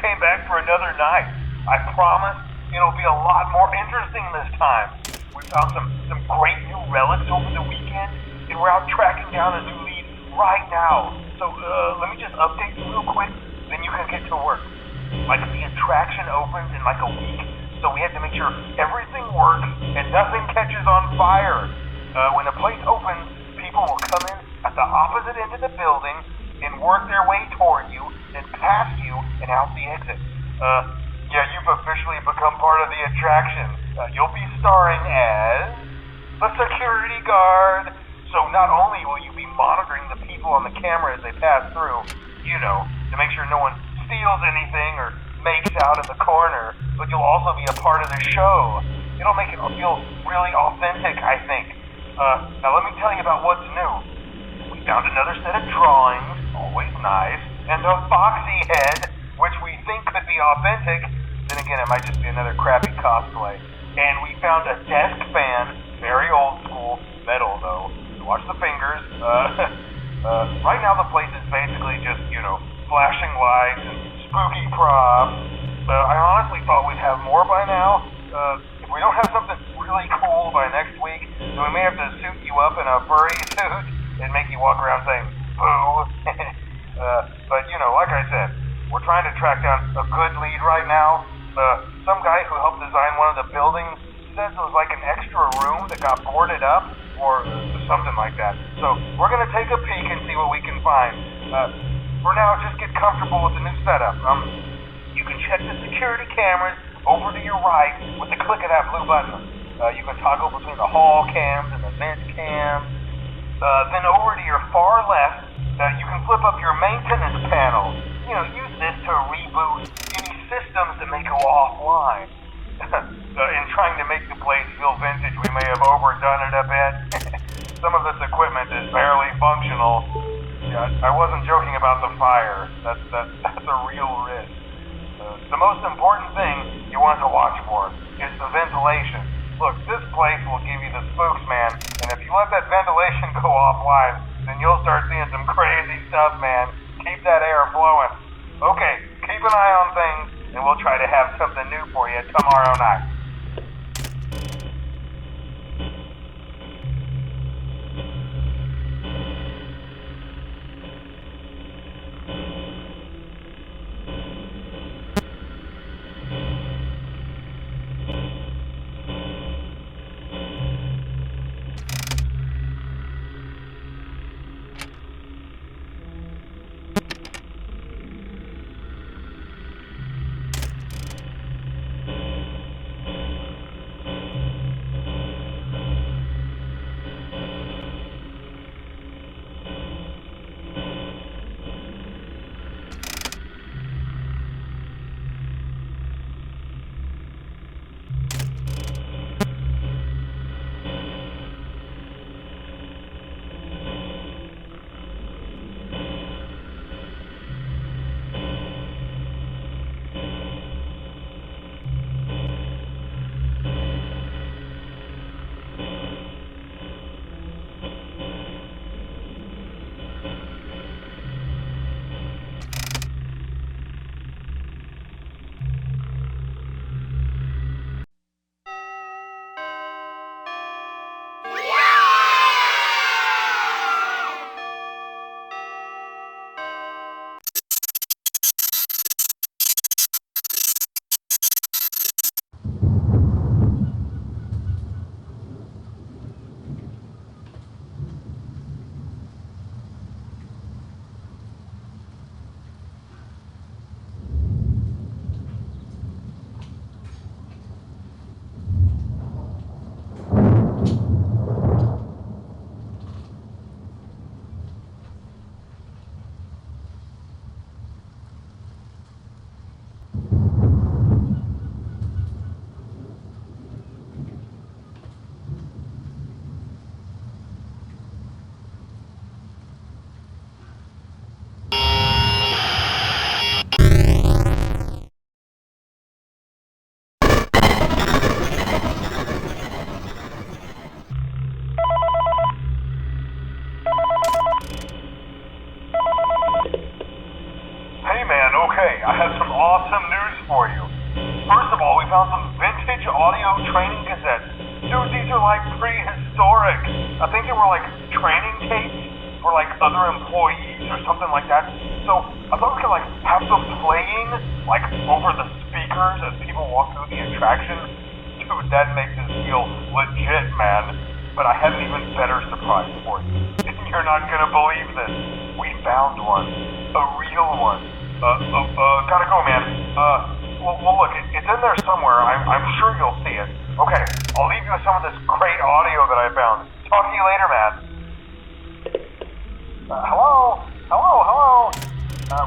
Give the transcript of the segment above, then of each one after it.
came back for another night. I promise it'll be a lot more interesting this time. We found some great new relics over the weekend, and we're out tracking down a new lead right now. So let me just update you real quick, then you can get to work. Like, the attraction opens in like a week, so we had to make sure everything works and nothing catches on fire. When the place opens, people will come in at the opposite end of the building and work their way toward you, then past you and out the exit. Yeah, you've officially become part of the attraction. You'll be starring as a security guard. So not only will you be monitoring the people on the camera as they pass through, to make sure no one steals anything or makes out in the corner, but you'll also be a part of the show. It'll make it feel really authentic, I think. Now let me tell you about what's new. We found another set of drawings, always nice, and a foxy head, which we think could be authentic. Then again, it might just be another crappy cosplay. And we found a desk fan, very old school, metal though. So watch the fingers. Right now the place is basically just, flashing lights and spooky props. I honestly thought we'd have more by now. If we don't have something really cool by next week, then we may have to suit you up in a furry suit and make you walk around saying, boo. But, like I said, we're trying to track down a good lead right now. Some guy who helped design one of the buildings says it was like an extra room that got boarded up, or something like that. So we're going to take a peek and see what we can find. For now, just get comfortable with the new setup. You can check the security cameras over to your right with the click of that blue button. You can toggle between the hall cams and the vent cams. Then over to your far left, you can flip up your maintenance panel. Use this to reboot any systems that may go offline. In trying to make the place feel vintage, we may have overdone it a bit. Some of this equipment is barely functional. Yeah, I wasn't joking about the fire. That's a real risk. The most important thing you want to watch for is the ventilation. Look, this place will give you the spooks, man, and if you let that ventilation go offline, then you'll start seeing some crazy stuff, man. Keep that air flowing. Okay, keep an eye on things, and we'll try to have something new for you tomorrow night. awesome news for you. First of all, we found some vintage audio training cassettes. Dude, these are like prehistoric. I think they were like training tapes for like other employees or something like that. So I thought we could like have them playing like over the speakers as people walk through the attraction. Dude, that makes us feel legit, man. But I have an even better surprise for you. You're not gonna believe this. We found one. A real one. Gotta go, man. Well, look, it's in there somewhere. I'm sure you'll see it. Okay, I'll leave you with some of this great audio that I found. Talk to you later, man. Hello?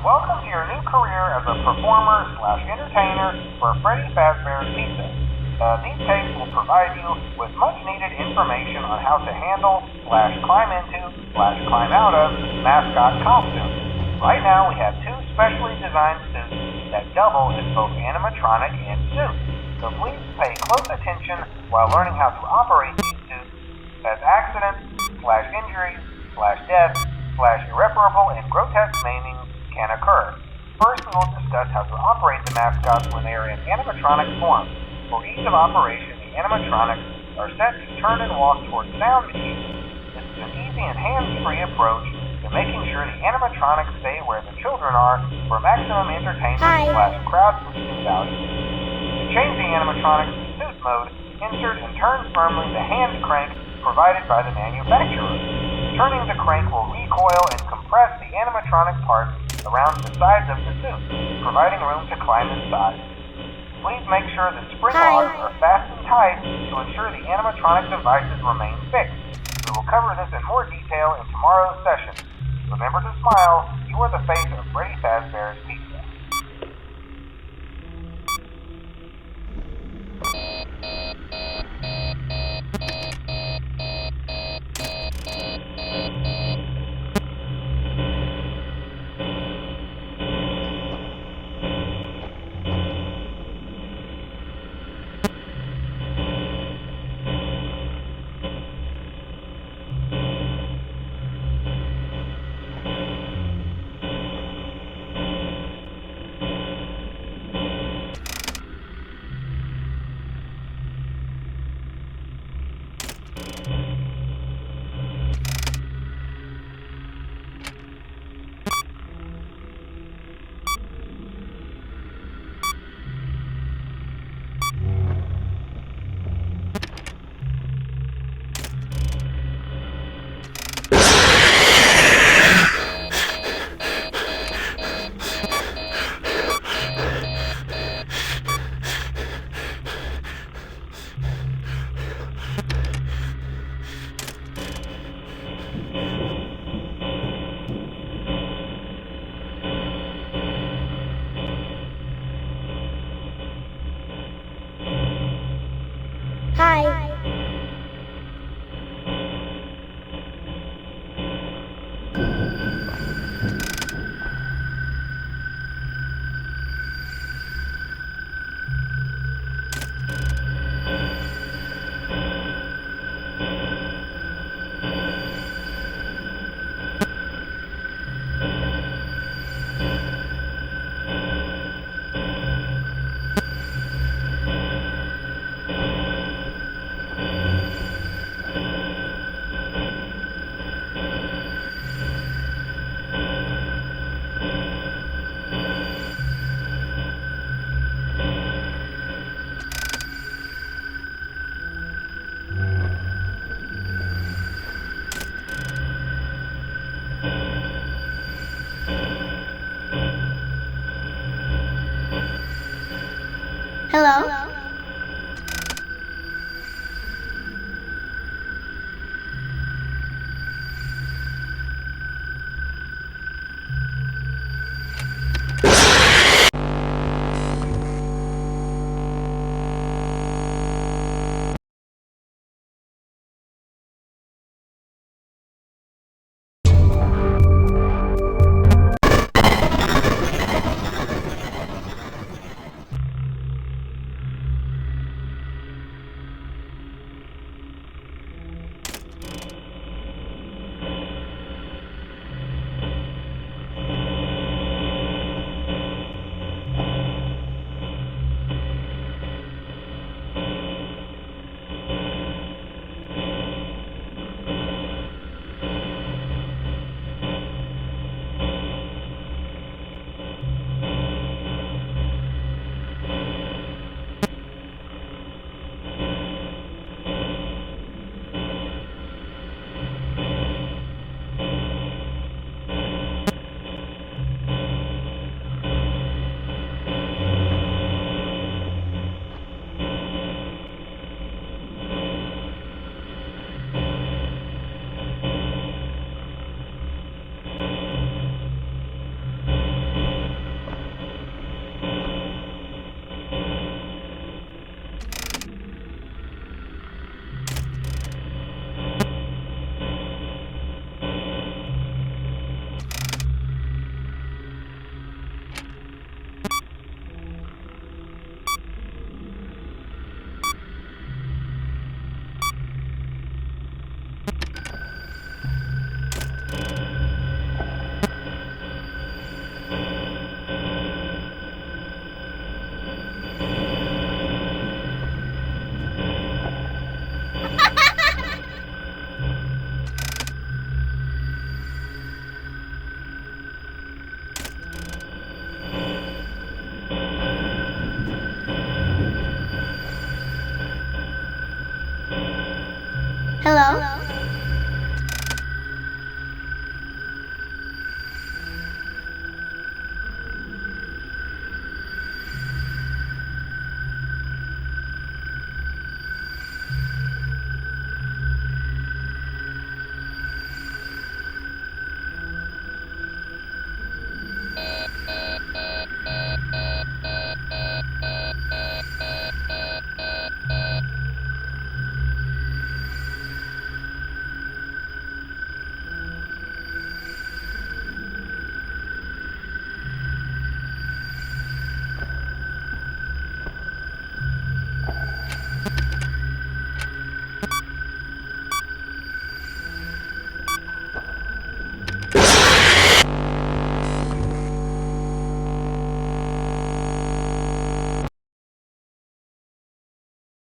Welcome to your new career as a performer/entertainer for Freddy Fazbear's Pizza. These tapes will provide you with much-needed information on how to handle/climb into/climb out of mascot costumes. Right now, we have two specially designed suits that double as both animatronic and suit. So please pay close attention while learning how to operate these suits, as accidents/injuries/death/irreparable and grotesque maiming can occur. First, we will discuss how to operate the mascots when they are in animatronic form. For ease of operation, the animatronics are set to turn and walk towards sound cues. This is an easy and hands-free approach to making sure the animatronics stay where the children are for maximum entertainment/crowd-boosting value. To change the animatronics to suit mode, insert and turn firmly the hand crank provided by the manufacturer. Turning the crank will recoil and compress the animatronic parts around the sides of the suit, providing room to climb inside. Please make sure the spring locks are fastened tight to ensure the animatronic devices remain fixed. We will cover this in more detail in tomorrow's session. Remember to smile. You are the face of Freddy Fazbear's Pizza. Hello? Hello?